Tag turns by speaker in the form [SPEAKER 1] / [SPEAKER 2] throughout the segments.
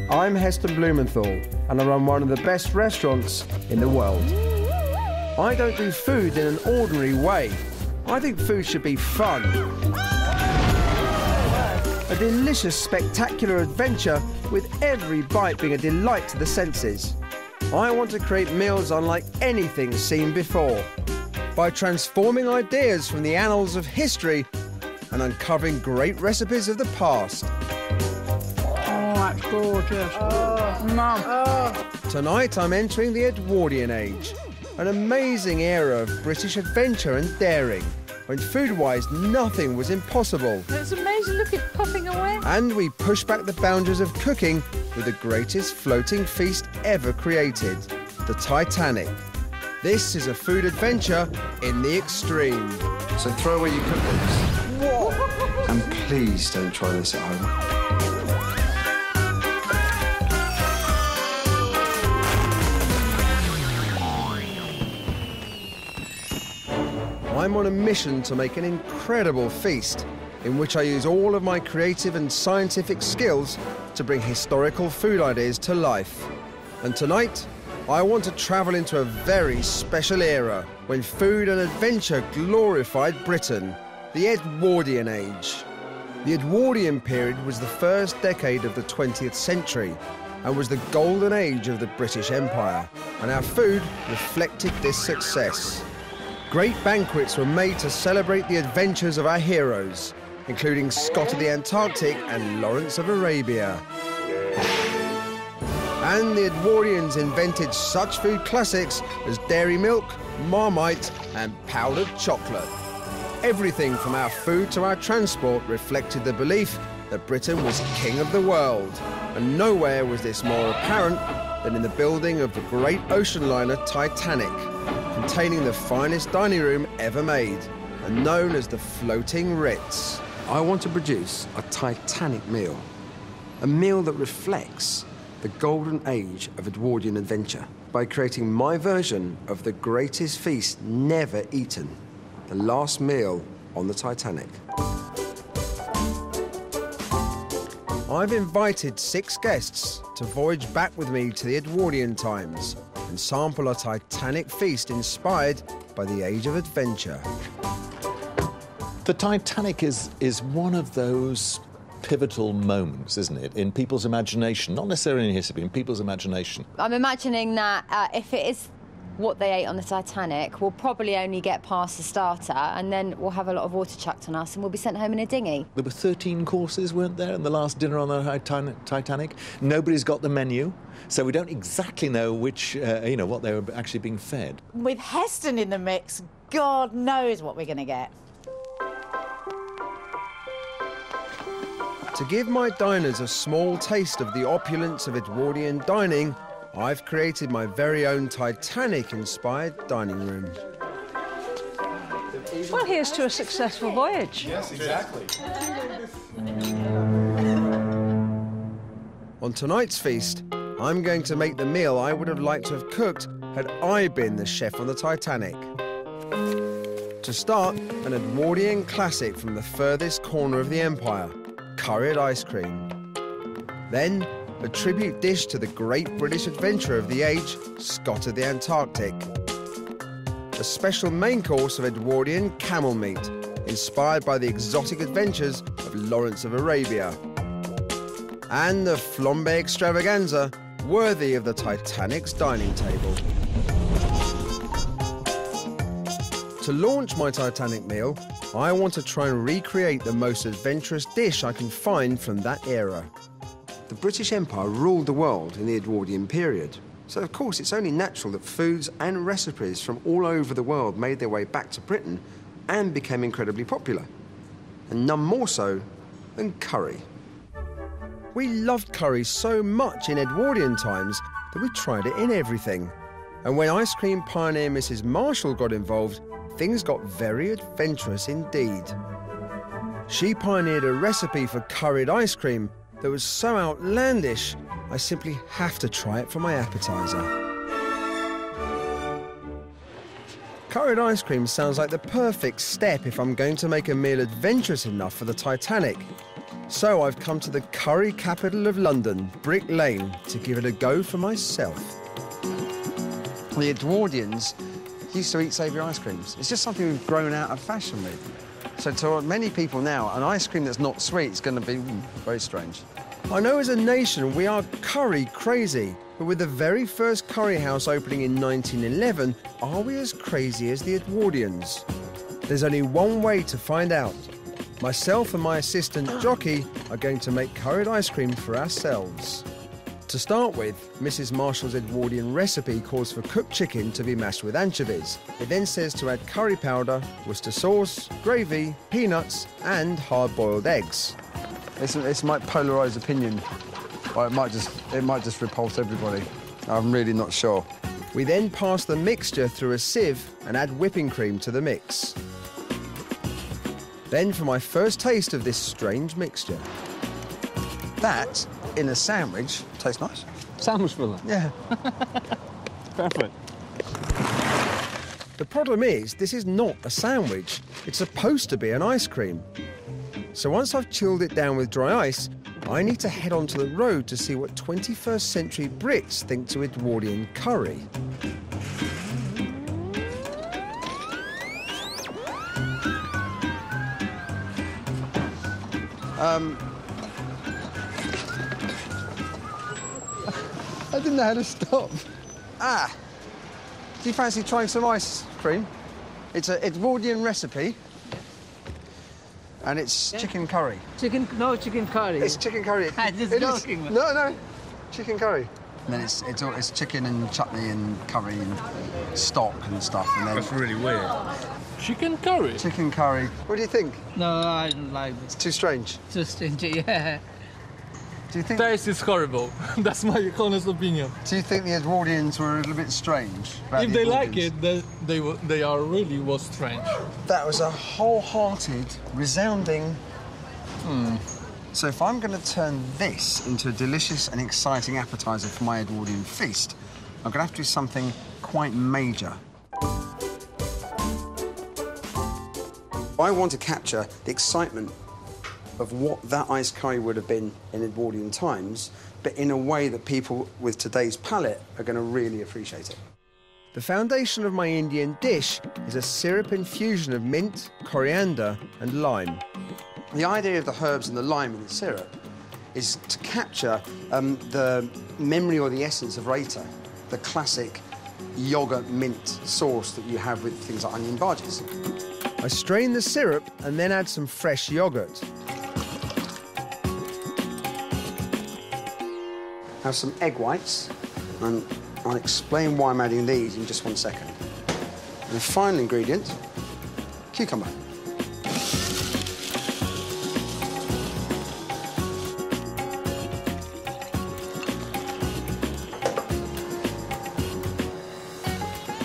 [SPEAKER 1] I'm Heston Blumenthal, and I run one of the best restaurants in the world. I don't do food in an ordinary way. I think food should be fun. A delicious, spectacular adventure with every bite being a delight to the senses. I want to create meals unlike anything seen before by transforming ideas from the annals of history and uncovering great recipes of the past.
[SPEAKER 2] Oh, that's gorgeous. Oh, Mum. Oh.
[SPEAKER 1] Tonight I'm entering the Edwardian Age, an amazing era of British adventure and daring, when food-wise nothing was impossible.
[SPEAKER 2] It's amazing, look, it's puffing away.
[SPEAKER 1] And we push back the boundaries of cooking with the greatest floating feast ever created, the Titanic. This is a food adventure in the extreme.
[SPEAKER 3] So throw away your cookbooks.
[SPEAKER 2] What?
[SPEAKER 3] And please don't try this at home.
[SPEAKER 1] I'm on a mission to make an incredible feast in which I use all of my creative and scientific skills to bring historical food ideas to life. And tonight, I want to travel into a very special era when food and adventure glorified Britain, the Edwardian Age. The Edwardian period was the first decade of the 20th century and was the golden age of the British Empire, and our food reflected this success. Great banquets were made to celebrate the adventures of our heroes, including Scott of the Antarctic and Lawrence of Arabia. And the Edwardians invented such food classics as dairy milk, Marmite, and powdered chocolate. Everything from our food to our transport reflected the belief that Britain was king of the world, and nowhere was this more apparent than in the building of the great ocean liner Titanic, containing the finest dining room ever made, and known as the Floating Ritz. I want to produce a Titanic meal, a meal that reflects the golden age of Edwardian adventure by creating my version of the greatest feast never eaten, the last meal on the Titanic. I've invited 6 guests to voyage back with me to the Edwardian times and sample a Titanic feast inspired by the age of adventure.
[SPEAKER 4] The Titanic is one of those pivotal moments, isn't it, in people's imagination, not necessarily in history, in people's imagination.
[SPEAKER 5] I'm imagining that if it is what they ate on the Titanic, we'll probably only get past the starter, and then we'll have a lot of water chucked on us and we'll be sent home in a dinghy. There
[SPEAKER 4] were 13 courses, weren't there, in the last dinner on the Titanic? Nobody's got the menu, so we don't exactly know which, what they were actually being fed.
[SPEAKER 2] With Heston in the mix, God knows what we're going to get.
[SPEAKER 1] To give my diners a small taste of the opulence of Edwardian dining, I've created my very own Titanic-inspired dining room.
[SPEAKER 6] Well, here's to a successful voyage.
[SPEAKER 3] Yes, exactly.
[SPEAKER 1] On tonight's feast, I'm going to make the meal I would have liked to have cooked had I been the chef on the Titanic. To start, an Edwardian classic from the furthest corner of the empire, curried ice cream. Then, a tribute dish to the great British adventurer of the age, Scott of the Antarctic. A special main course of Edwardian camel meat, inspired by the exotic adventures of Lawrence of Arabia. And a flambe extravaganza, worthy of the Titanic's dining table. To launch my Titanic meal, I want to try and recreate the most adventurous dish I can find from that era. The British Empire ruled the world in the Edwardian period, so of course it's only natural that foods and recipes from all over the world made their way back to Britain and became incredibly popular, and none more so than curry. We loved curry so much in Edwardian times that we tried it in everything, and when ice cream pioneer Mrs. Marshall got involved, things got very adventurous indeed. She pioneered a recipe for curried ice cream that was so outlandish, I simply have to try it for my appetizer. Curried ice cream sounds like the perfect step if I'm going to make a meal adventurous enough for the Titanic. So I've come to the curry capital of London, Brick Lane, to give it a go for myself. The Edwardians used to eat savoury ice creams. It's just something we've grown out of fashion with. So to many people now, an ice cream that's not sweet is going to be very strange. I know as a nation we are curry crazy, but with the very first curry house opening in 1911, are we as crazy as the Edwardians? There's only one way to find out. Myself and my assistant Jockey are going to make curried ice cream for ourselves. To start with, Mrs. Marshall's Edwardian recipe calls for cooked chicken to be mashed with anchovies. It then says to add curry powder, Worcester sauce, gravy, peanuts and hard-boiled eggs. It's my polarised opinion. Well, it might just repulse everybody. I'm really not sure. We then pass the mixture through a sieve and add whipping cream to the mix. Then for my first taste of this strange mixture. That, in a sandwich, tastes nice.
[SPEAKER 7] Sandwich filler?
[SPEAKER 1] Yeah.
[SPEAKER 7] Perfect.
[SPEAKER 1] The problem is, this is not a sandwich. It's supposed to be an ice cream. So once I've chilled it down with dry ice, I need to head onto the road to see what 21st century Brits think to Edwardian curry. I didn't know how to stop. Do you fancy trying some ice cream? It's an Edwardian recipe. And it's chicken curry.
[SPEAKER 6] No chicken curry.
[SPEAKER 1] It's chicken curry.
[SPEAKER 6] I'm just joking.
[SPEAKER 1] No, chicken curry. And then it's chicken and chutney and curry and stock and stuff. And then
[SPEAKER 8] That's really weird. Chicken curry?
[SPEAKER 1] Chicken curry. What do you think?
[SPEAKER 6] No, I don't like it.
[SPEAKER 1] It's too strange.
[SPEAKER 6] Too stingy, yeah.
[SPEAKER 1] Do you think?
[SPEAKER 8] Taste is horrible. That's my honest opinion.
[SPEAKER 1] Do you think the Edwardians were a little bit strange?
[SPEAKER 8] If they like it, they are really was strange.
[SPEAKER 1] That was a wholehearted, resounding. So if I'm going to turn this into a delicious and exciting appetizer for my Edwardian feast, I'm going to have to do something quite major. I want to capture the excitement of what that ice curry would have been in Edwardian times, but in a way that people with today's palate are going to really appreciate it. The foundation of my Indian dish is a syrup infusion of mint, coriander and lime. The idea of the herbs and the lime in the syrup is to capture the memory or the essence of raita, the classic yoghurt mint sauce that you have with things like onion bhajis. I strain the syrup and then add some fresh yoghurt. Have some egg whites, and I'll explain why I'm adding these in just 1 second. And the final ingredient, cucumber.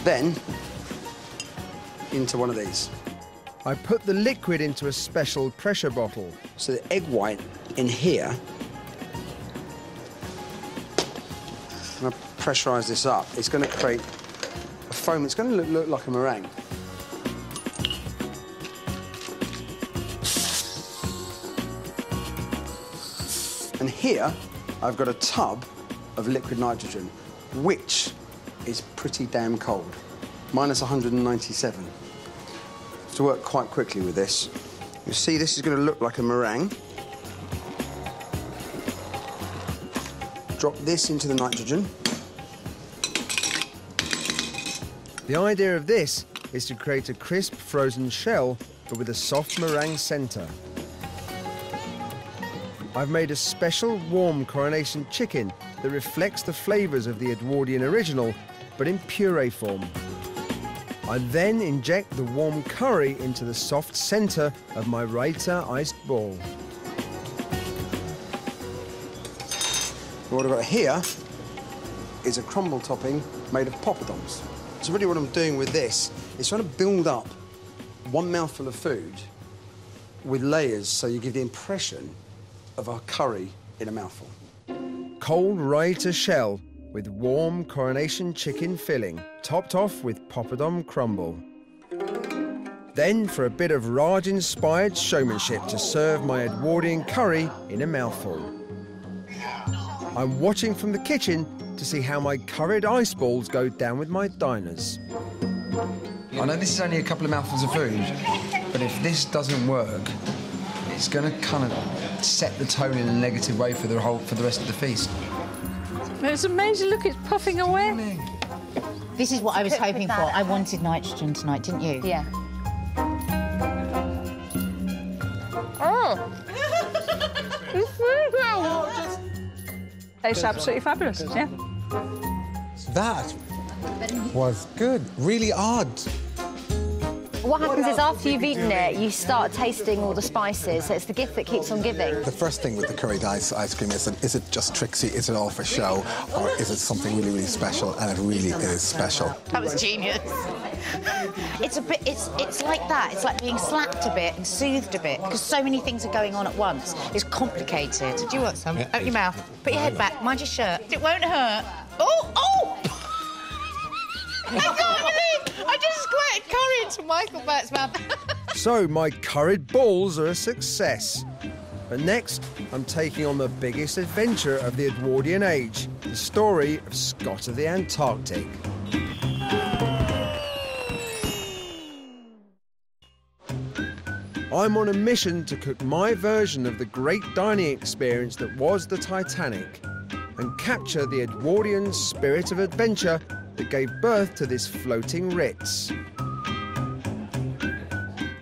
[SPEAKER 1] Then, into one of these. I put the liquid into a special pressure bottle. So the egg white in here, I'm going to pressurise this up. It's going to create a foam. It's going to look like a meringue. And here, I've got a tub of liquid nitrogen, which is pretty damn cold. Minus 197. To work quite quickly with this. You see, this is going to look like a meringue. Drop this into the nitrogen. The idea of this is to create a crisp frozen shell, but with a soft meringue centre. I've made a special warm coronation chicken that reflects the flavours of the Edwardian original, but in puree form. I then inject the warm curry into the soft centre of my raita iced ball. What I've got here is a crumble topping made of poppadoms. So really what I'm doing with this is trying to build up one mouthful of food with layers so you give the impression of a curry in a mouthful. Cold raita shell with warm coronation chicken filling, topped off with poppadom crumble. Then for a bit of Raj-inspired showmanship to serve my Edwardian curry in a mouthful. I'm watching from the kitchen to see how my curried ice balls go down with my diners.
[SPEAKER 3] I know this is only a couple of mouthfuls of food, but if this doesn't work, it's going to kind of set the tone in a negative way for the rest of the feast.
[SPEAKER 6] It's amazing. Look, it's puffing away.
[SPEAKER 2] This is what I was hoping for. I wanted nitrogen tonight, didn't you?
[SPEAKER 5] Yeah. Oh!
[SPEAKER 6] It's absolutely fabulous, yeah.
[SPEAKER 9] That was good. Really odd.
[SPEAKER 5] What happens is after you've eaten it, you start tasting all the spices. It's the gift that keeps on giving.
[SPEAKER 9] The first thing with the curried ice cream is it just tricksy? Is it all for show? Or is it something really, really special? And it really is special.
[SPEAKER 2] That was genius. It's like that. It's like being slapped a bit and soothed a bit because so many things are going on at once. It's complicated. Do you want some?
[SPEAKER 9] Yeah.
[SPEAKER 2] Open your mouth. Put your head back. Mind your shirt. It won't hurt. Oh! Oh! I can't believe I just squirted curry into Michael Bert's mouth.
[SPEAKER 1] So my curried balls are a success. But next, I'm taking on the biggest adventure of the Edwardian age, the story of Scott of the Antarctic. I'm on a mission to cook my version of the great dining experience that was the Titanic and capture the Edwardian spirit of adventure that gave birth to this floating Ritz.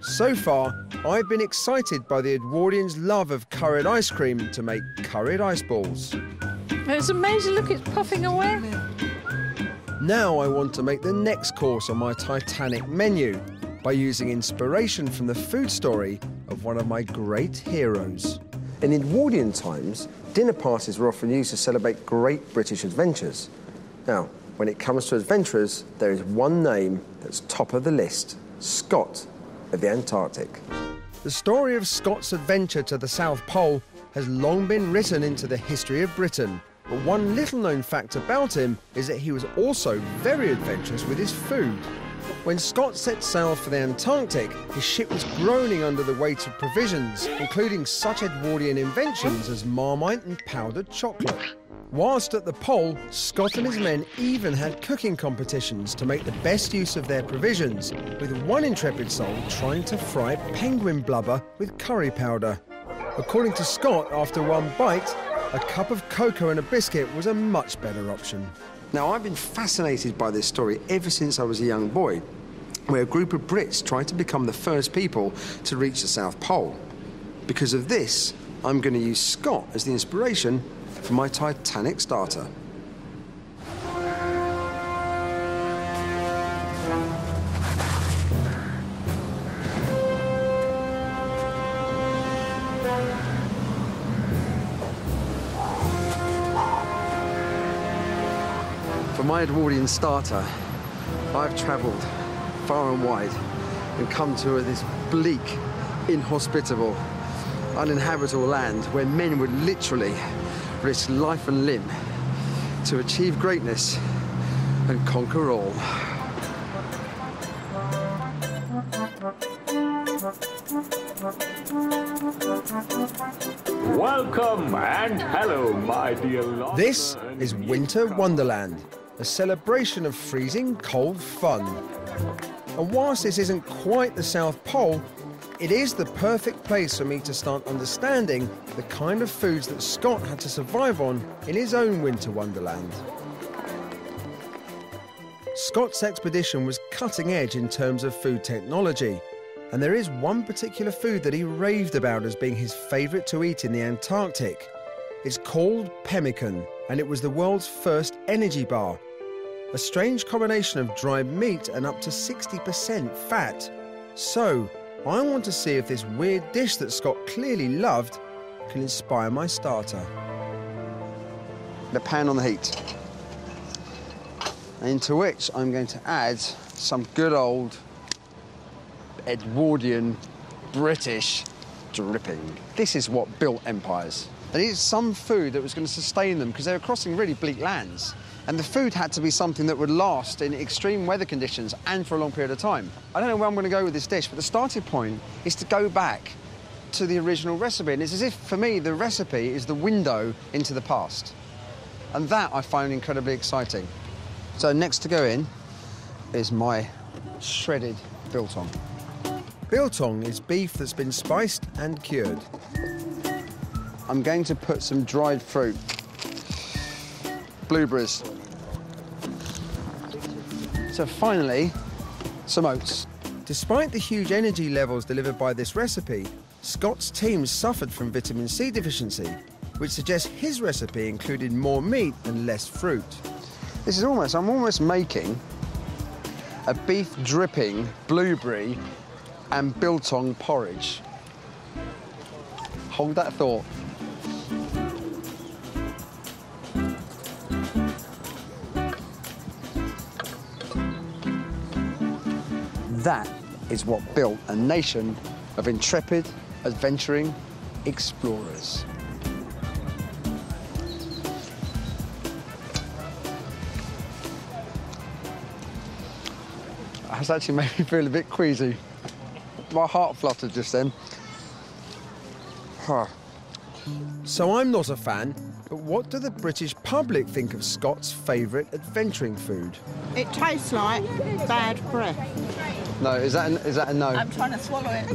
[SPEAKER 1] So far, I've been excited by the Edwardians' love of curried ice cream to make curried ice balls.
[SPEAKER 6] It's amazing. Look, it's puffing away.
[SPEAKER 1] Now I want to make the next course on my Titanic menu by using inspiration from the food story of one of my great heroes. In Edwardian times, dinner parties were often used to celebrate great British adventures. Now, when it comes to adventurers, there is one name that's top of the list: Scott of the Antarctic. The story of Scott's adventure to the South Pole has long been written into the history of Britain, but one little-known fact about him is that he was also very adventurous with his food. When Scott set sail for the Antarctic, his ship was groaning under the weight of provisions, including such Edwardian inventions as Marmite and powdered chocolate. Whilst at the pole, Scott and his men even had cooking competitions to make the best use of their provisions, with one intrepid soul trying to fry penguin blubber with curry powder. According to Scott, after one bite, a cup of cocoa and a biscuit was a much better option. Now, I've been fascinated by this story ever since I was a young boy, where a group of Brits tried to become the first people to reach the South Pole. Because of this, I'm going to use Scott as the inspiration for my Titanic starter. For my Edwardian starter, I've travelled far and wide and come to this bleak, inhospitable, uninhabitable land where men would literally risk life and limb to achieve greatness and conquer all.
[SPEAKER 10] Welcome and hello, my dear Lord.
[SPEAKER 1] This is Winter Wonderland, a celebration of freezing cold fun. And whilst this isn't quite the South Pole, it is the perfect place for me to start understanding the kind of foods that Scott had to survive on in his own winter wonderland. Scott's expedition was cutting edge in terms of food technology, and there is one particular food that he raved about as being his favourite to eat in the Antarctic. It's called pemmican, and it was the world's first energy bar. A strange combination of dried meat and up to 60% fat. So, I want to see if this weird dish that Scott clearly loved can inspire my starter. The pan on the heat, into which I'm going to add some good old Edwardian British dripping. This is what built empires. They needed some food that was going to sustain them because they were crossing really bleak lands. And the food had to be something that would last in extreme weather conditions and for a long period of time. I don't know where I'm going to go with this dish, but the starting point is to go back to the original recipe. And it's as if, for me, the recipe is the window into the past. And that I find incredibly exciting. So next to go in is my shredded biltong. Biltong is beef that's been spiced and cured. I'm going to put some dried fruit, blueberries. So finally, some oats. Despite the huge energy levels delivered by this recipe, Scott's team suffered from vitamin C deficiency, which suggests his recipe included more meat and less fruit. I'm almost making a beef dripping blueberry and biltong porridge. Hold that thought. That is what built a nation of intrepid, adventuring explorers. That's actually made me feel a bit queasy. My heart fluttered just then. So I'm not a fan, but what do the British public think of Scott's favourite adventuring food?
[SPEAKER 11] It tastes like bad breath.
[SPEAKER 1] No, is that a no?
[SPEAKER 11] I'm trying to swallow it.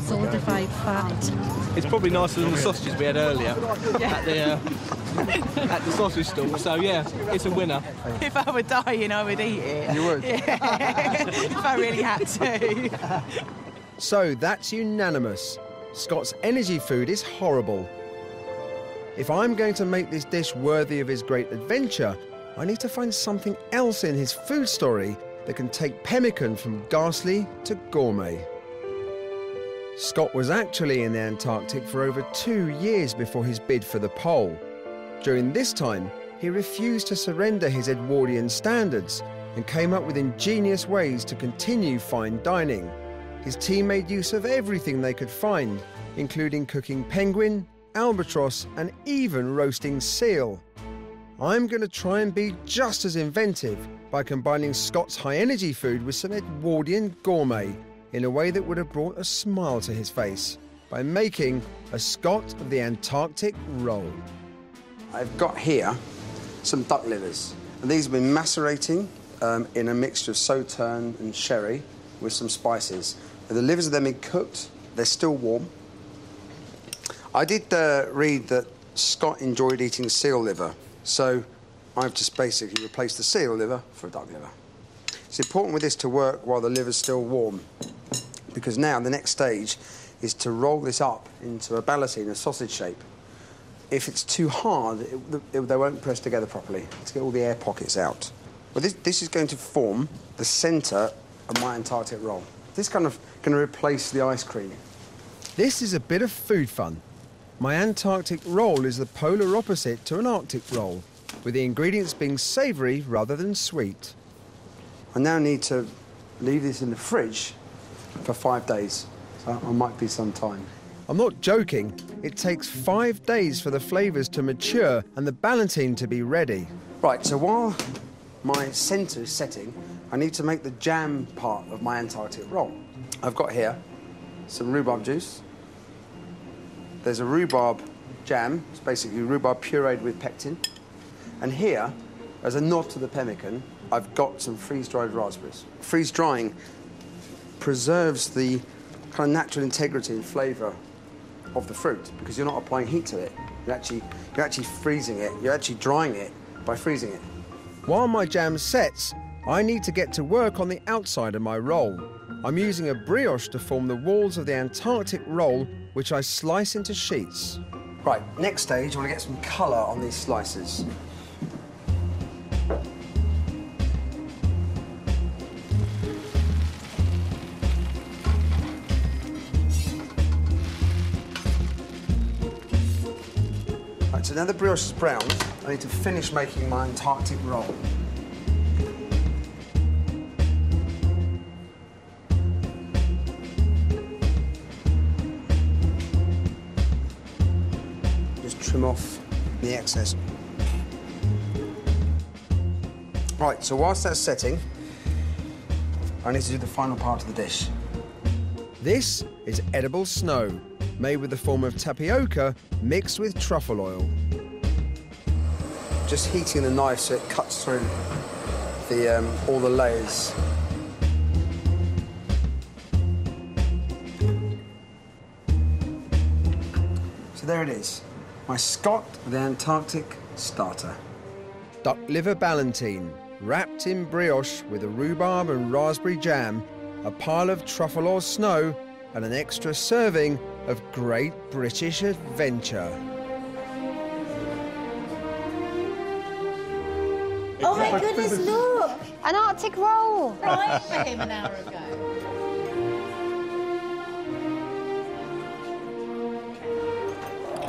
[SPEAKER 6] Solidified fat.
[SPEAKER 7] It's probably nicer than the sausages we had earlier at the sausage stall. So yeah, it's a winner.
[SPEAKER 11] If I were dying, I would eat it.
[SPEAKER 1] You would?
[SPEAKER 11] Yeah, if I really had to.
[SPEAKER 1] So that's unanimous. Scott's energy food is horrible. If I'm going to make this dish worthy of his great adventure, I need to find something else in his food story that can take pemmican from ghastly to gourmet. Scott was actually in the Antarctic for over 2 years before his bid for the pole. During this time, he refused to surrender his Edwardian standards and came up with ingenious ways to continue fine dining. His team made use of everything they could find, including cooking penguin, albatross, and even roasting seal. I'm going to try and be just as inventive by combining Scott's high-energy food with some Edwardian gourmet in a way that would have brought a smile to his face, by making a Scott of the Antarctic roll. I've got here some duck livers, and these have been macerating in a mixture of sauterne and sherry with some spices. The livers have then been cooked, they're still warm. I did read that Scott enjoyed eating seal liver, so I've just basically replaced the seal liver for a duck liver. It's important with this to work while the liver's still warm, because now the next stage is to roll this up into a ballotine, a sausage shape. If it's too hard, they won't press together properly. Let's get all the air pockets out. Well, this is going to form the centre of my Antarctic roll. This kind of going to replace the ice cream. This is a bit of food fun. My Antarctic roll is the polar opposite to an Arctic roll, with the ingredients being savoury rather than sweet. I now need to leave this in the fridge for 5 days, so I might be some time. I'm not joking. It takes 5 days for the flavours to mature and the ballotine to be ready. Right, so while my centre is setting, I need to make the jam part of my Antarctic roll. I've got here some rhubarb juice. There's a rhubarb jam. It's basically rhubarb pureed with pectin. And here, as a nod to the pemmican, I've got some freeze-dried raspberries. Freeze-drying preserves the kind of natural integrity and flavour of the fruit because you're not applying heat to it. You're actually freezing it. You're actually drying it by freezing it. While my jam sets, I need to get to work on the outside of my roll. I'm using a brioche to form the walls of the Antarctic roll, which I slice into sheets. Right, next stage, I want to get some colour on these slices. Right, so now the brioche is browned, I need to finish making my Antarctic roll. Trim off the excess Right, so whilst that's setting, I need to do the final part of the dish. This is edible snow, made with the form of tapioca mixed with truffle oil. Just heating the knife so it cuts through all the layers. So there it is, my Scott the Antarctic starter. Duck liver ballantine, wrapped in brioche with a rhubarb and raspberry jam, a pile of truffle oil snow, and an extra serving of Great British Adventure.
[SPEAKER 5] Oh my goodness, look! An Arctic roll!
[SPEAKER 2] Right for him an hour ago.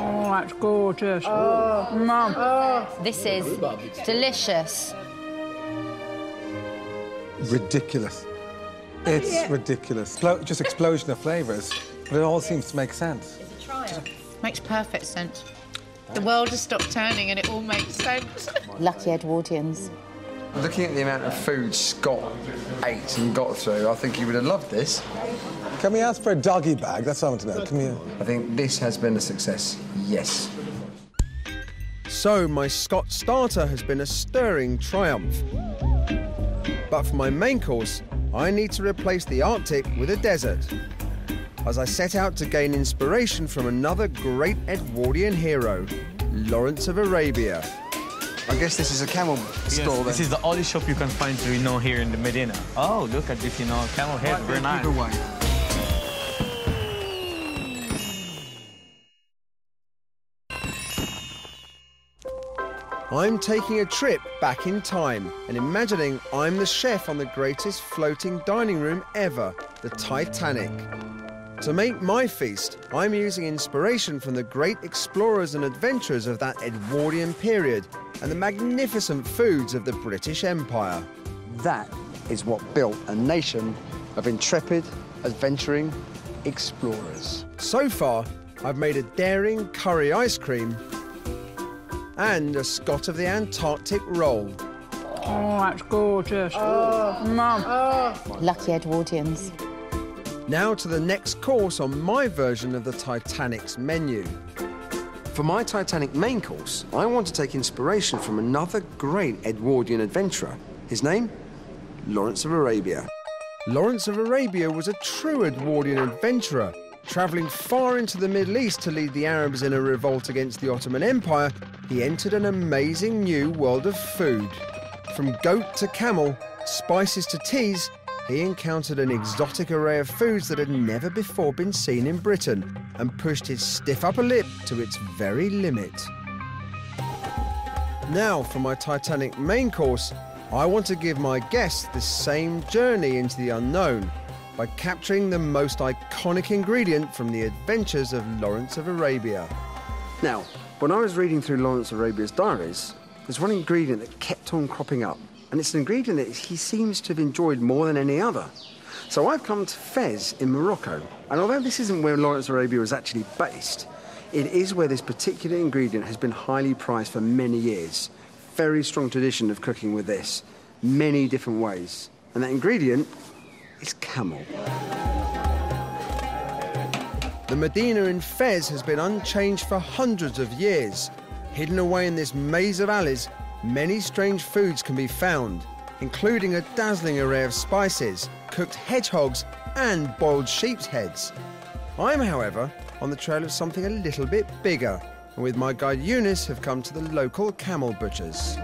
[SPEAKER 6] Oh, that's gorgeous. Oh, Mum. Oh.
[SPEAKER 5] This is delicious.
[SPEAKER 9] Ridiculous. It's ridiculous. Just explosion of flavours, but it all seems to make sense.
[SPEAKER 2] It's a triumph. Makes perfect sense. The world has stopped turning and it all makes sense.
[SPEAKER 5] Lucky Edwardians.
[SPEAKER 3] Looking at the amount of food Scott ate and got through, I think he would have loved this.
[SPEAKER 9] Can we ask for a doggy bag? That's what I want to know. Come here.
[SPEAKER 3] I think this has been a success, yes.
[SPEAKER 1] So my Scott starter has been a stirring triumph. But for my main course, I need to replace the Arctic with a desert, as I set out to gain inspiration from another great Edwardian hero, Lawrence of Arabia. I guess this is a camel stall then.
[SPEAKER 7] This is the only shop you can find, here in the Medina. Oh, look at this, camel head, very nice.
[SPEAKER 1] I'm taking a trip back in time and imagining I'm the chef on the greatest floating dining room ever, the Titanic. To make my feast, I'm using inspiration from the great explorers and adventurers of that Edwardian period and the magnificent foods of the British Empire. That is what built a nation of intrepid, adventuring explorers. So far, I've made a daring curry ice cream and a Scott of the Antarctic roll.
[SPEAKER 6] Oh, that's gorgeous. Oh, Mum. Oh.
[SPEAKER 5] Lucky Edwardians.
[SPEAKER 1] Now to the next course on my version of the Titanic's menu. For my Titanic main course, I want to take inspiration from another great Edwardian adventurer. His name? Lawrence of Arabia. Lawrence of Arabia was a true Edwardian adventurer, travelling far into the Middle East to lead the Arabs in a revolt against the Ottoman Empire. He entered an amazing new world of food. From goat to camel, spices to teas, he encountered an exotic array of foods that had never before been seen in Britain and pushed his stiff upper lip to its very limit. Now, for my Titanic main course, I want to give my guests the same journey into the unknown by capturing the most iconic ingredient from the adventures of Lawrence of Arabia. Now, when I was reading through Lawrence of Arabia's diaries, there's one ingredient that kept on cropping up, and it's an ingredient that he seems to have enjoyed more than any other. So I've come to Fez in Morocco, and although this isn't where Lawrence of Arabia was actually based, it is where this particular ingredient has been highly prized for many years. Very strong tradition of cooking with this, many different ways. And that ingredient is camel. The Medina in Fez has been unchanged for hundreds of years. Hidden away in this maze of alleys, many strange foods can be found, including a dazzling array of spices, cooked hedgehogs, and boiled sheep's heads. I'm, however, on the trail of something a little bit bigger, and with my guide Eunice have come to the local camel butchers.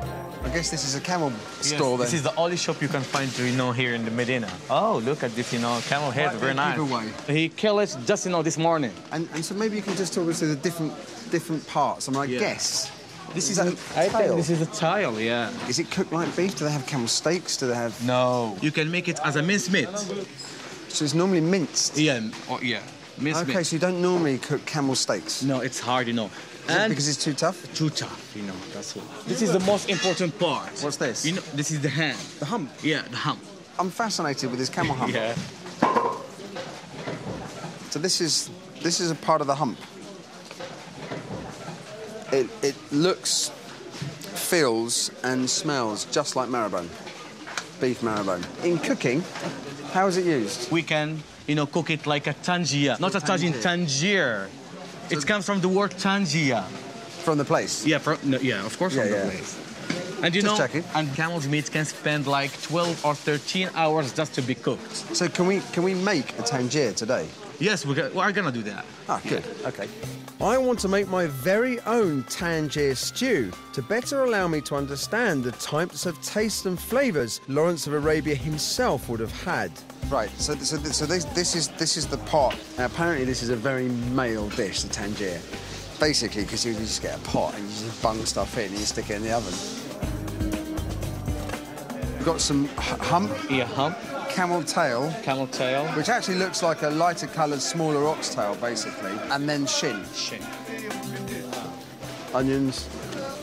[SPEAKER 1] I guess this is a camel stall then.
[SPEAKER 7] This is the only shop you can find, here in the Medina. Oh, look at this, camel head, very nice. He killed it just, this morning.
[SPEAKER 1] And so maybe you can just talk us through the different parts. I guess
[SPEAKER 7] this is
[SPEAKER 1] a
[SPEAKER 7] I
[SPEAKER 1] tail.
[SPEAKER 7] think this is a tail, yeah.
[SPEAKER 1] Is it cooked like beef? Do they have camel steaks? Do they have?
[SPEAKER 7] No. You can make it as a minced meat.
[SPEAKER 1] So it's normally minced.
[SPEAKER 7] Yeah. Minced
[SPEAKER 1] okay,
[SPEAKER 7] meat.
[SPEAKER 1] so you don't normally cook camel steaks.
[SPEAKER 7] No, it's hard,
[SPEAKER 1] Is it because it's too tough?
[SPEAKER 7] Too tough, that's what. This is the most important part.
[SPEAKER 1] What's this?
[SPEAKER 7] This is the hand.
[SPEAKER 1] The hump?
[SPEAKER 7] Yeah, the hump.
[SPEAKER 1] I'm fascinated with this camel hump.
[SPEAKER 7] Yeah.
[SPEAKER 1] So this is a part of the hump. It looks feels and smells just like marrowbone, beef marrowbone. In cooking, how is it used?
[SPEAKER 7] We can, cook it like a tangia. Not a tagine, tangier. It comes from the word tangia.
[SPEAKER 1] From the place?
[SPEAKER 7] Yeah, of course from the place. And and camel's meat can spend like 12 or 13 hours just to be cooked.
[SPEAKER 1] So can we make a tangier today?
[SPEAKER 7] Yes, we're gonna do that.
[SPEAKER 1] Ah, good. Okay. I want to make my very own tangier stew to better allow me to understand the types of tastes and flavours Lawrence of Arabia himself would have had. Right. So this is the pot. Now, apparently, this is a very male dish, the tangier. Basically, because you just get a pot and you just bung stuff in and you stick it in the oven. We've got some hump.
[SPEAKER 7] Yeah, hump.
[SPEAKER 1] Camel tail.
[SPEAKER 7] Camel tail.
[SPEAKER 1] Which actually looks like a lighter coloured, smaller oxtail, basically. And then shin.
[SPEAKER 7] Shin.
[SPEAKER 1] Onions.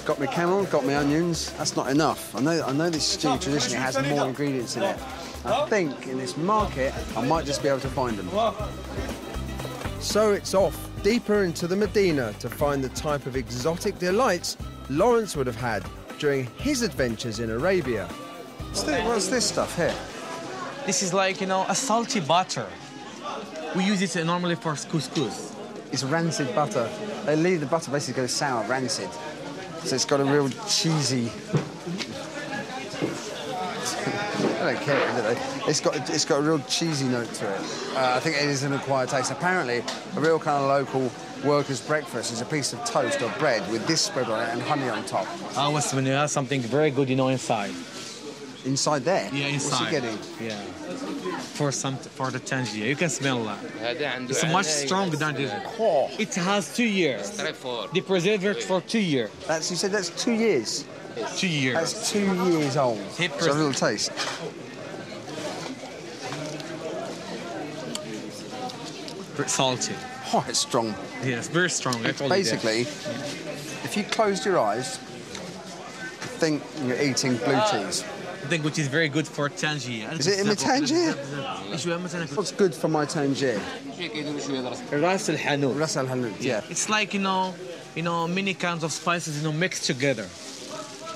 [SPEAKER 1] Got my camel, got my onions. That's not enough. I know this stew traditionally has more ingredients in it. I think in this market, I might just be able to find them. So it's off, deeper into the Medina to find the type of exotic delights Lawrence would have had during his adventures in Arabia. What's this stuff here?
[SPEAKER 7] This is like, a salty butter. We use it normally for couscous.
[SPEAKER 1] It's rancid butter. They leave the butter basically go sour, rancid. So it's got a real cheesy... I don't care, do they? It's got a real cheesy note to it. I think it is an acquired taste. Apparently, a real kind of local workers' breakfast is a piece of toast or bread with this spread on it and honey on top.
[SPEAKER 7] Always when you have something very good, inside.
[SPEAKER 1] Inside there?
[SPEAKER 7] Yeah, inside.
[SPEAKER 1] What's he getting?
[SPEAKER 7] Yeah. For the tangier, you can smell that. It's much stronger than this. It has 2 years. They preserve it for 2 years.
[SPEAKER 1] You said that's 2 years?
[SPEAKER 7] 2 years.
[SPEAKER 1] That's 2 years old. So a little taste.
[SPEAKER 7] Very salty.
[SPEAKER 1] Oh, it's strong.
[SPEAKER 7] Yes, very strong.
[SPEAKER 1] Basically, if you closed your eyes, think you're eating blue cheese.
[SPEAKER 7] I think which is very good for tangier.
[SPEAKER 1] Is it in the tangier? What's good for my tangier?
[SPEAKER 7] Ras al hanout.
[SPEAKER 1] Ras al hanout, yeah.
[SPEAKER 7] It's like, many kinds of spices, mixed together.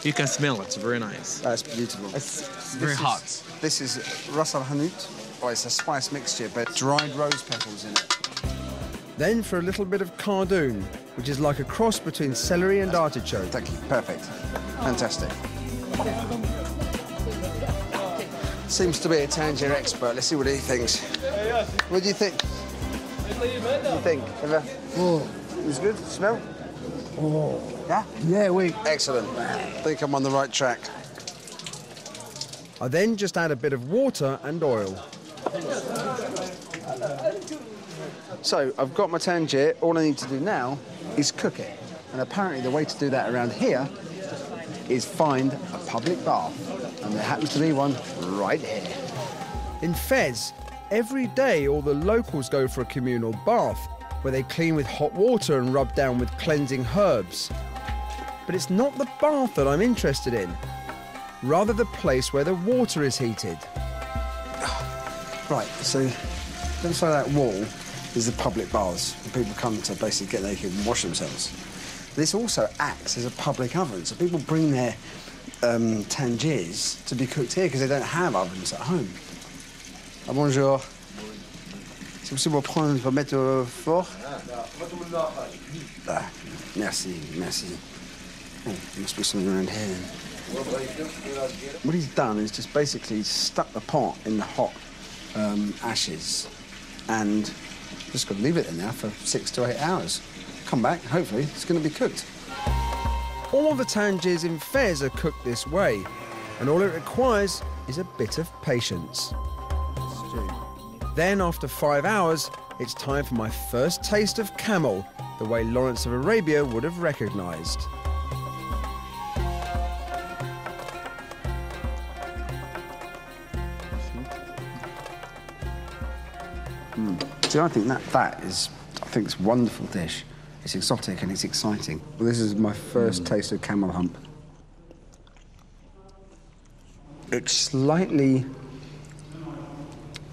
[SPEAKER 7] You can smell it. It's very nice.
[SPEAKER 1] That's beautiful.
[SPEAKER 7] It's very hot.
[SPEAKER 1] This is ras al hanout. Oh, it's a spice mixture, but dried rose petals in it. Then for a little bit of cardoon, which is like a cross between celery and artichoke. Thank you. Perfect. Fantastic. Seems to be a tangier expert. Let's see what he thinks. What do you think? What do you think? Oh, it was good. Smell? Oh. Yeah?
[SPEAKER 9] Yeah, we.
[SPEAKER 1] Excellent. I think I'm on the right track. I then just add a bit of water and oil. So I've got my tangier. All I need to do now is cook it. And apparently the way to do that around here is find a public bath. And there happens to be one right here. In Fez, every day all the locals go for a communal bath where they clean with hot water and rub down with cleansing herbs. But it's not the bath that I'm interested in, rather the place where the water is heated. Right, so inside that wall is the public baths. People come to basically get naked and wash themselves. This also acts as a public oven, so people bring their tangiers to be cooked here because they don't have ovens at home. Ah, bonjour. C'est possible de prendre, mettre au four? Ah, merci, merci. Oh, there must be something around here then. What he's done is just basically stuck the pot in the hot ashes and just got to leave it in there for 6 to 8 hours. Come back, hopefully it's going to be cooked. All the tangiers in Fez are cooked this way, and all it requires is a bit of patience. Then, after 5 hours, it's time for my first taste of camel, the way Lawrence of Arabia would have recognised. See, I think that is, it's a wonderful dish. It's exotic and it's exciting. Well, this is my first taste of camel hump. It's slightly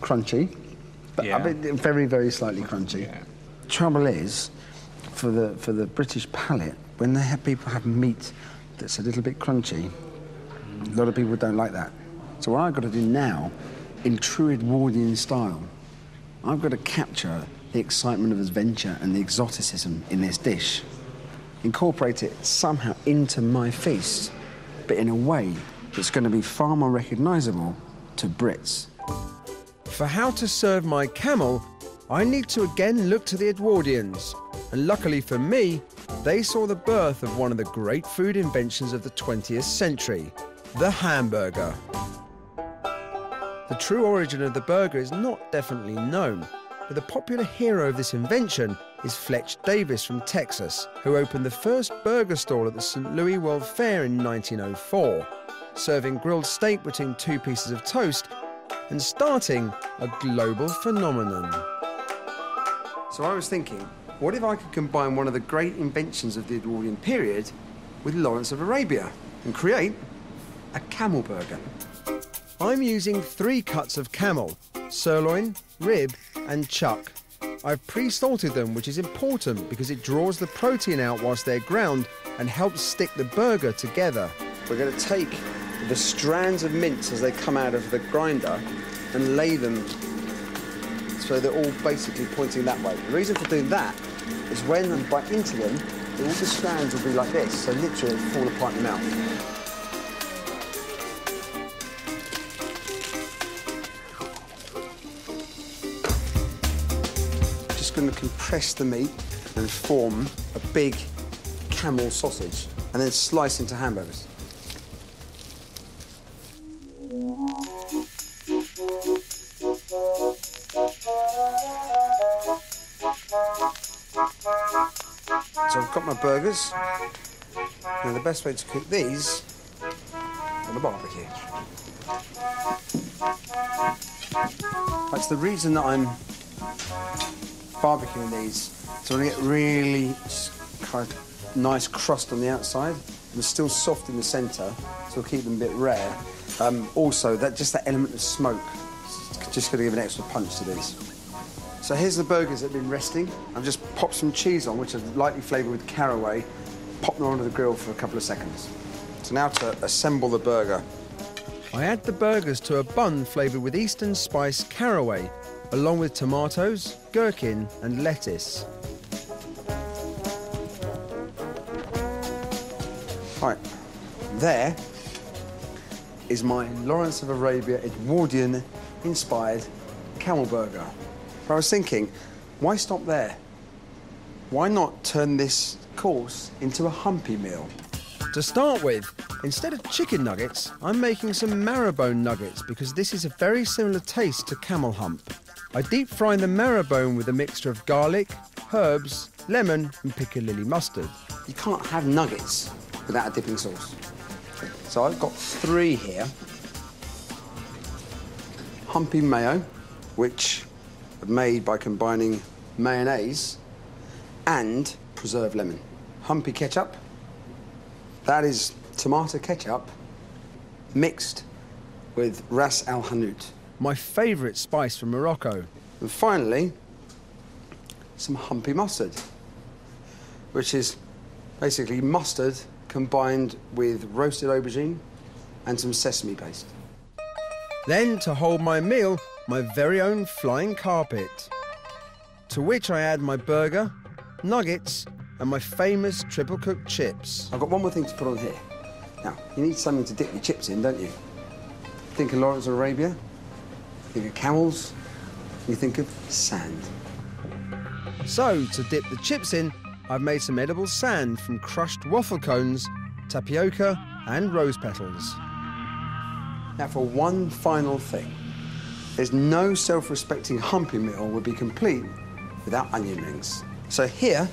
[SPEAKER 1] crunchy, but
[SPEAKER 7] yeah.
[SPEAKER 1] Very, very slightly crunchy. Yeah. Trouble is, for the British palate, when people have meat that's a little bit crunchy. A lot of people don't like that. So what I've got to do now, in true Edwardian style, I've got to capture the excitement of adventure and the exoticism in this dish. Incorporate it somehow into my feast, but in a way that's going to be far more recognisable to Brits. For how to serve my camel, I need to again look to the Edwardians. And luckily for me, they saw the birth of one of the great food inventions of the 20th century, the hamburger. The true origin of the burger is not definitely known, but the popular hero of this invention is Fletch Davis from Texas, who opened the first burger stall at the St. Louis World Fair in 1904, serving grilled steak between two pieces of toast and starting a global phenomenon. So I was thinking, what if I could combine one of the great inventions of the Edwardian period with Lawrence of Arabia and create a camel burger? I'm using 3 cuts of camel, sirloin, rib and chuck. I've pre-salted them, which is important because it draws the protein out whilst they're ground and helps stick the burger together. We're going to take the strands of mince as they come out of the grinder and lay them so they're all basically pointing that way. The reason for doing that is when I bite into them, all the strands will be like this, so literally it'll fall apart in the mouth. Going to compress the meat and form a big camel sausage and then slice into hamburgers. So I've got my burgers. Now the best way to cook these on the barbecue. That's the reason that I'm barbecuing these, so I get really kind of nice crust on the outside and still soft in the centre, so we'll keep them a bit rare. Also, that element of smoke just going to give an extra punch to these. So here's the burgers that have been resting. I've just popped some cheese on, which are lightly flavoured with caraway, pop them onto the grill for a couple of seconds. So now to assemble the burger. I add the burgers to a bun flavoured with Eastern spice caraway, along with tomatoes, gherkin and lettuce. Right, there is my Lawrence of Arabia Edwardian-inspired camel burger. But I was thinking, why stop there? Why not turn this course into a humpy meal? To start with, instead of chicken nuggets, I'm making some marrowbone nuggets because this is a very similar taste to camel hump. I deep fry the marrowbone with a mixture of garlic, herbs, lemon and piccalilli mustard. You can't have nuggets without a dipping sauce. So I've got 3 here. Humpy mayo, which I've made by combining mayonnaise and preserved lemon. Humpy ketchup, that is tomato ketchup mixed with ras al hanout, my favourite spice from Morocco. And finally, some humpy mustard, which is basically mustard combined with roasted aubergine and some sesame paste. Then, to hold my meal, my very own flying carpet, to which I add my burger, nuggets and my famous triple cooked chips. I've got one more thing to put on here. Now, you need something to dip your chips in, don't you? Think of Lawrence of Arabia, think of camels, you think of sand. So, to dip the chips in, I've made some edible sand from crushed waffle cones, tapioca and rose petals. Now for one final thing. There's no self-respecting humpy meal would be complete without onion rings. So here,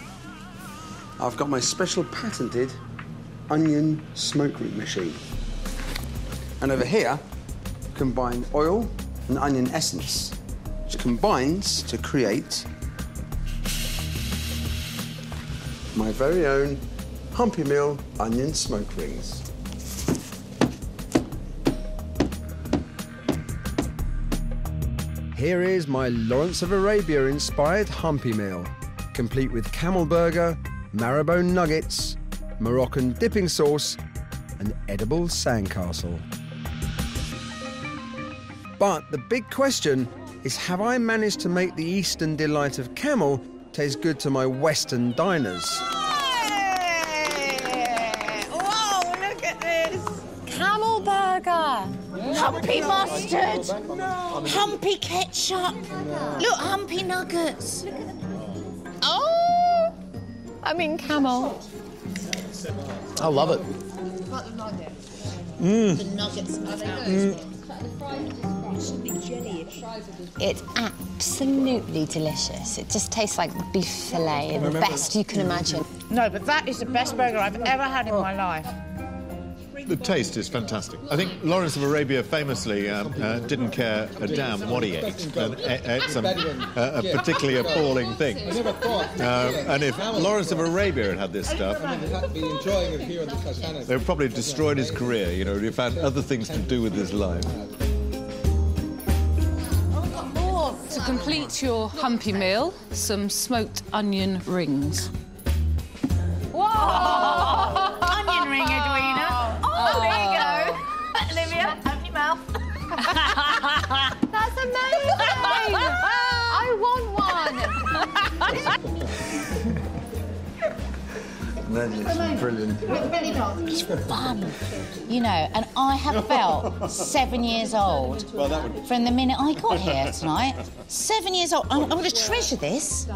[SPEAKER 1] I've got my special patented onion smoke ring machine. And over here, combine oil and onion essence, which combines to create my very own Humpy Meal onion smoke rings. Here is my Lawrence of Arabia inspired Humpy Meal, complete with camel burger, marrowbone nuggets, Moroccan dipping sauce an edible sandcastle. But the big question is, have I managed to make the Eastern delight of camel taste good to my Western diners?
[SPEAKER 2] Whoa, look at this.
[SPEAKER 5] Camel burger.
[SPEAKER 2] Humpy mustard. Humpy ketchup. Look, humpy nuggets. Oh!
[SPEAKER 5] I mean camel.
[SPEAKER 4] I love it.
[SPEAKER 2] The nuggets.
[SPEAKER 5] It's absolutely delicious. It just tastes like beef fillet, the best you can imagine.
[SPEAKER 2] No, but that is the best burger I've ever had in my life.
[SPEAKER 4] The taste is fantastic. I think Lawrence of Arabia famously didn't care a damn what he ate, and ate some particularly appalling things. And if Lawrence of Arabia had had this stuff, they would probably have destroyed his career. You know, he found other things to do with his life.
[SPEAKER 6] To complete your humpy meal, some smoked onion rings.
[SPEAKER 2] Whoa! Onion ring, Edwina. Oh, there you go. Olivia, open your mouth.
[SPEAKER 5] That's amazing! I want one.
[SPEAKER 3] It's brilliant.
[SPEAKER 2] It's fun, you know, and I have felt 7 years old from the minute I got here tonight. 7 years old. I'm going to treasure this.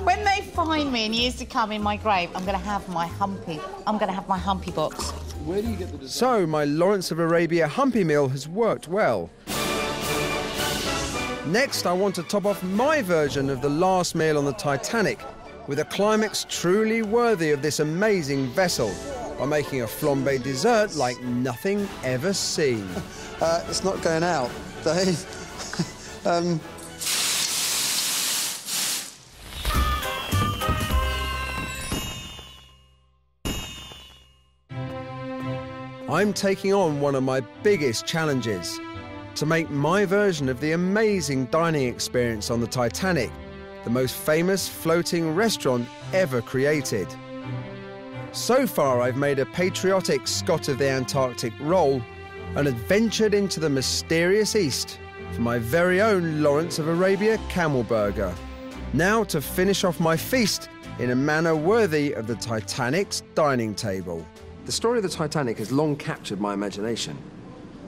[SPEAKER 2] When they find me in years to come in my grave, I'm going to have my humpy. I'm going to have my humpy box.
[SPEAKER 1] So my Lawrence of Arabia humpy meal has worked well. Next, I want to top off my version of the last meal on the Titanic with a climax truly worthy of this amazing vessel by making a flambé dessert like nothing ever seen.
[SPEAKER 3] It's not going out, Dave.
[SPEAKER 1] I'm taking on one of my biggest challenges, to make my version of the amazing dining experience on the Titanic, the most famous floating restaurant ever created. So far, I've made a patriotic Scot of the Antarctic roll and adventured into the mysterious East for my very own Lawrence of Arabia camel burger. Now to finish off my feast in a manner worthy of the Titanic's dining table. The story of the Titanic has long captured my imagination.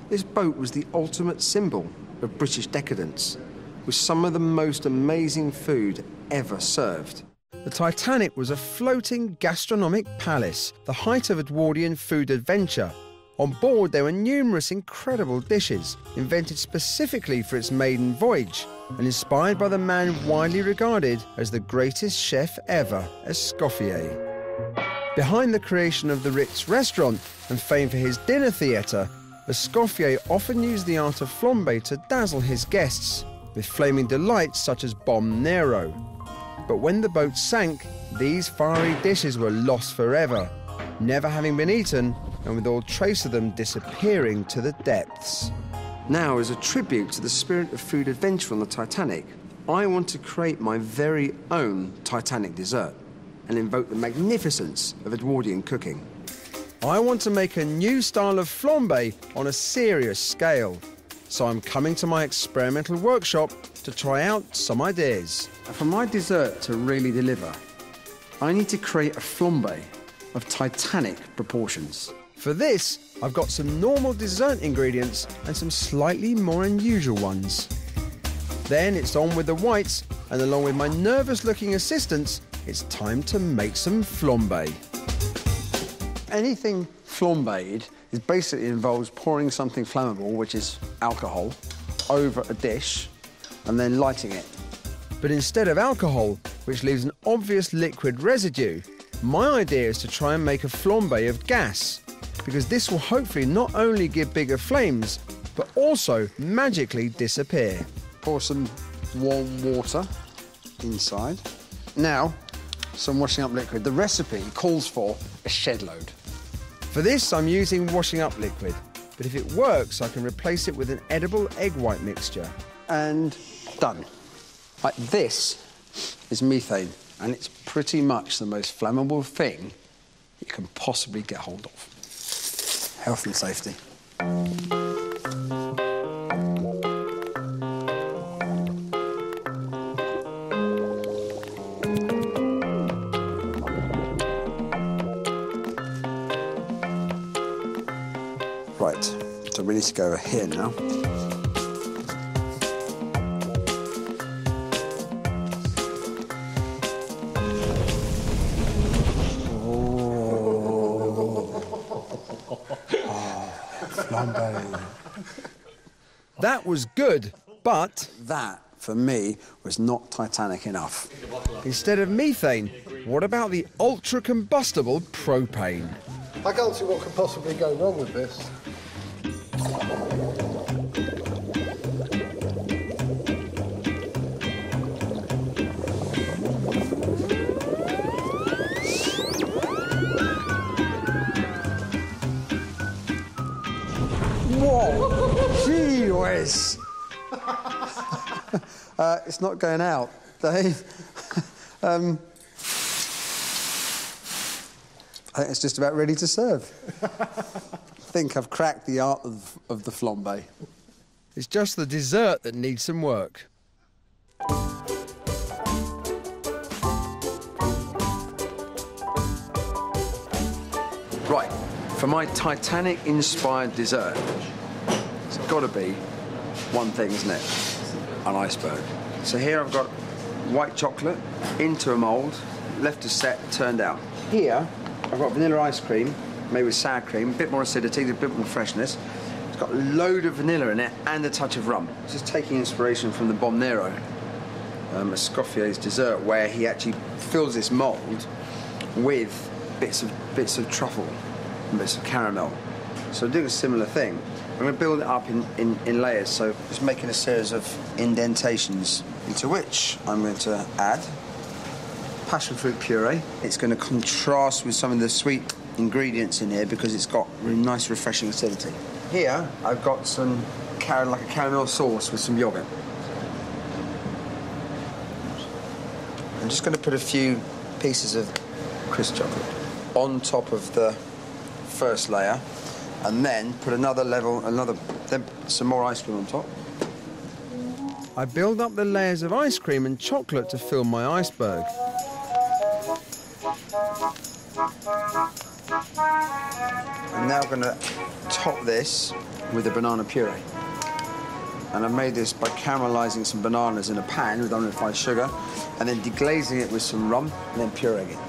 [SPEAKER 1] This boat was the ultimate symbol of British decadence, with some of the most amazing food ever served. The Titanic was a floating gastronomic palace, the height of Edwardian food adventure. On board there were numerous incredible dishes, invented specifically for its maiden voyage, and inspired by the man widely regarded as the greatest chef ever, Escoffier. Behind the creation of the Ritz restaurant and famed for his dinner theatre, Escoffier often used the art of flambé to dazzle his guests with flaming delights such as Bomb Nero. But when the boat sank, these fiery dishes were lost forever, never having been eaten, and with all trace of them disappearing to the depths. Now, as a tribute to the spirit of food adventure on the Titanic, I want to create my very own Titanic dessert and invoke the magnificence of Edwardian cooking. I want to make a new style of flambé on a serious scale, so I'm coming to my experimental workshop to try out some ideas. For my dessert to really deliver, I need to create a flambé of Titanic proportions. For this, I've got some normal dessert ingredients and some slightly more unusual ones. Then it's on with the whites, and along with my nervous-looking assistants, it's time to make some flambé. Anything flambéed is basically involves pouring something flammable, which is alcohol, over a dish and then lighting it. But instead of alcohol, which leaves an obvious liquid residue, my idea is to try and make a flambé of gas, because this will hopefully not only give bigger flames, but also magically disappear. Pour some warm water inside. Now, some washing up liquid. The recipe calls for a shed load. For this, I'm using washing up liquid, but if it works, I can replace it with an edible egg white mixture. And done. Like, this is methane, and it's pretty much the most flammable thing
[SPEAKER 3] you can possibly get hold of.
[SPEAKER 9] Health and safety.
[SPEAKER 1] Right, so we need to go over here now. That was good, but that, for me, was not Titanic enough. Instead of methane, what about the ultra-combustible propane?
[SPEAKER 12] I can't see what could possibly go wrong with this.
[SPEAKER 1] Whoa! Gee whiz! It's not going out, Dave. I think it's just about ready to serve. I think I've cracked the art of the flambe. It's just the dessert that needs some work. Right, for my Titanic-inspired dessert, it's got to be one thing, isn't it? An iceberg. So here I've got white chocolate into a mould, left to set, turned out. Here, I've got vanilla ice cream made with sour cream, a bit more acidity, a bit more freshness. It's got a load of vanilla in it and a touch of rum. Just taking inspiration from the Bom Nero, Escoffier's dessert, where he actually fills this mould with bits of truffle and bits of caramel. So I'm doing a similar thing. I'm going to build it up in layers, so just making a series of indentations, into which I'm going to add passion fruit puree. It's going to contrast with some of the sweet ingredients in here because it's got really nice, refreshing acidity. Here, I've got some like a caramel sauce with some yogurt. I'm just going to put a few pieces of crisp chocolate on top of the first layer, and then put then some more ice cream on top. I build up the layers of ice cream and chocolate to fill my iceberg. I'm now going to top this with a banana puree. And I've made this by caramelising some bananas in a pan with unrefined sugar and then deglazing it with some rum and then pureeing it.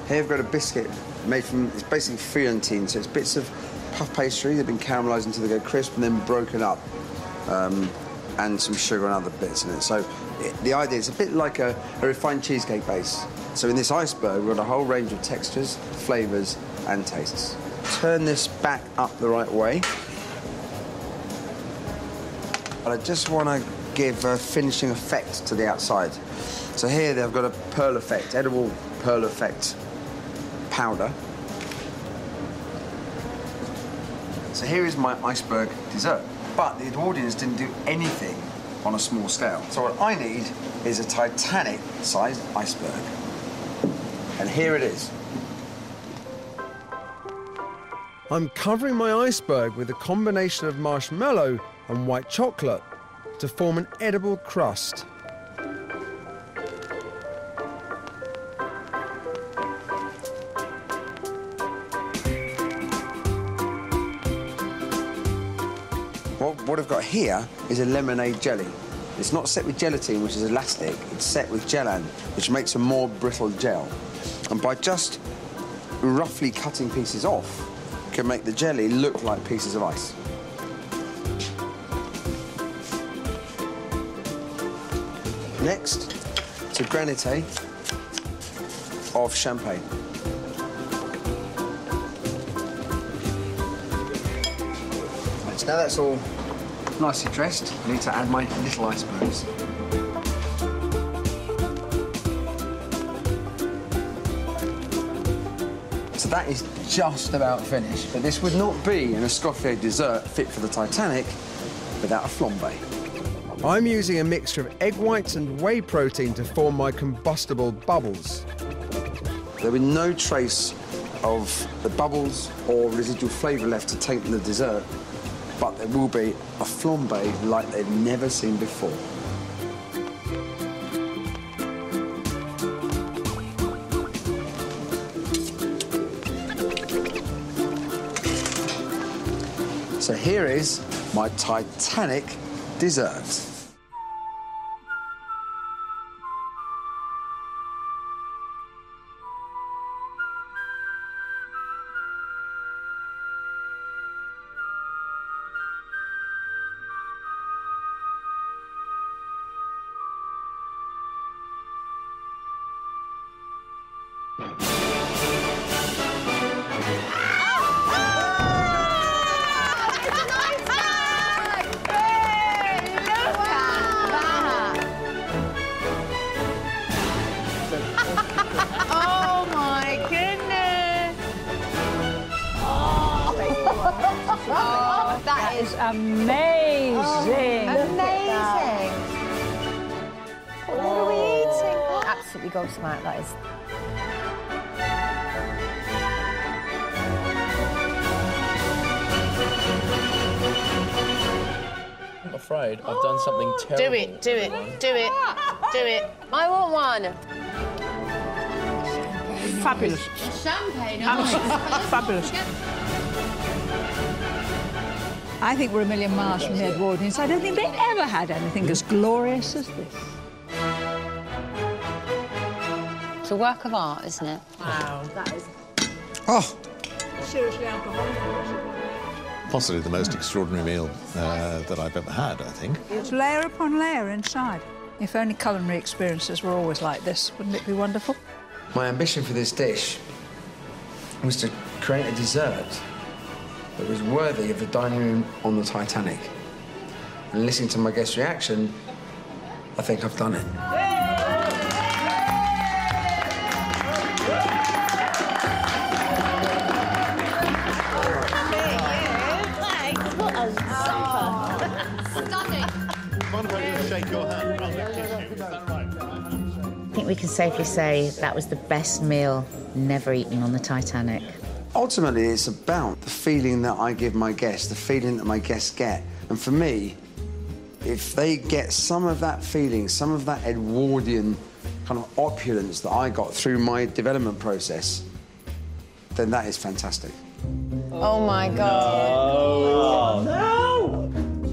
[SPEAKER 1] Here I've got a biscuit made from, it's basically feuillantine, so it's bits of puff pastry that have been caramelised until they go crisp and then broken up, and some sugar and other bits in it. So the idea is a bit like a refined cheesecake base. So in this iceberg, we've got a whole range of textures, flavours and tastes. Turn this back up the right way. But I just want to give a finishing effect to the outside. So here they've got a pearl effect, edible pearl effect powder. So here is my iceberg dessert. But the Edwardians didn't do anything on a small scale. So what I need is a Titanic-sized iceberg. And here it is. I'm covering my iceberg with a combination of marshmallow and white chocolate to form an edible crust. What I've got here is a lemonade jelly. It's not set with gelatine, which is elastic. It's set with gelan, which makes a more brittle gel. And by just roughly cutting pieces off, you can make the jelly look like pieces of ice. Next, it's a granite of champagne. So now that's all nicely dressed, I need to add my little icebergs. So that is just about finished, but this would not be an Escoffier dessert fit for the Titanic without a flambe. I'm using a mixture of egg whites and whey protein to form my combustible bubbles. There will be no trace of the bubbles or residual flavour left to taint the dessert, but there will be a flambé like they've never seen before. So here is my Titanic dessert.
[SPEAKER 2] Oh my goodness!
[SPEAKER 5] Oh, that is
[SPEAKER 13] amazing.
[SPEAKER 5] amazing. What are we eating? Absolutely gobsmacked, that is.
[SPEAKER 14] I'm afraid I've done something terrible.
[SPEAKER 2] Do it, do it, do it, do it.
[SPEAKER 5] I want one.
[SPEAKER 11] Fabulous.
[SPEAKER 2] Champagne.
[SPEAKER 11] Fabulous.
[SPEAKER 13] I think we're a million miles from the Edwardians. I don't think they ever had anything as glorious as this.
[SPEAKER 2] It's a work of art, isn't it?
[SPEAKER 11] Wow, that is
[SPEAKER 9] Oh,
[SPEAKER 11] seriously alcoholic.
[SPEAKER 4] Possibly the most extraordinary meal that I've ever had, I think.
[SPEAKER 13] It's layer upon layer inside. If only culinary experiences were always like this, wouldn't it be wonderful?
[SPEAKER 1] My ambition for this dish was to create a dessert that was worthy of the dining room on the Titanic. And listening to my guest reaction, I think I've done it.
[SPEAKER 4] Shake your hand.
[SPEAKER 2] I think we can safely say that was the best meal never eaten on the Titanic.
[SPEAKER 1] Ultimately, it's about the feeling that I give my guests, the feeling that my guests get. And for me, if they get some of that feeling, some of that Edwardian kind of opulence that I got through my development process, then that is fantastic.
[SPEAKER 5] Oh, my God.
[SPEAKER 12] No!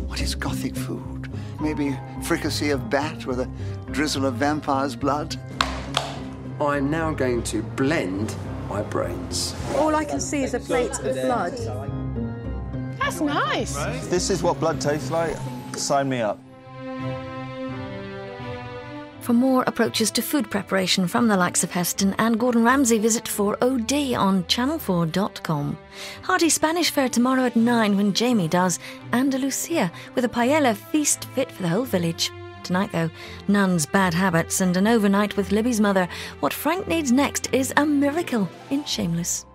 [SPEAKER 12] What is Gothic food? Maybe fricassee of bat with a drizzle of vampire's blood?
[SPEAKER 1] I'm now going to blend my brains.
[SPEAKER 13] All I can see is a plate of blood.
[SPEAKER 2] That's nice.
[SPEAKER 15] If this is what blood tastes like, sign me up.
[SPEAKER 16] For more approaches to food preparation from the likes of Heston and Gordon Ramsay, visit 4OD on channel4.com. Hearty Spanish fare tomorrow at 9 when Jamie does Andalusia with a paella feast fit for the whole village. Tonight, though, Nun's Bad Habits and an overnight with Libby's mother. What Frank needs next is a miracle in Shameless.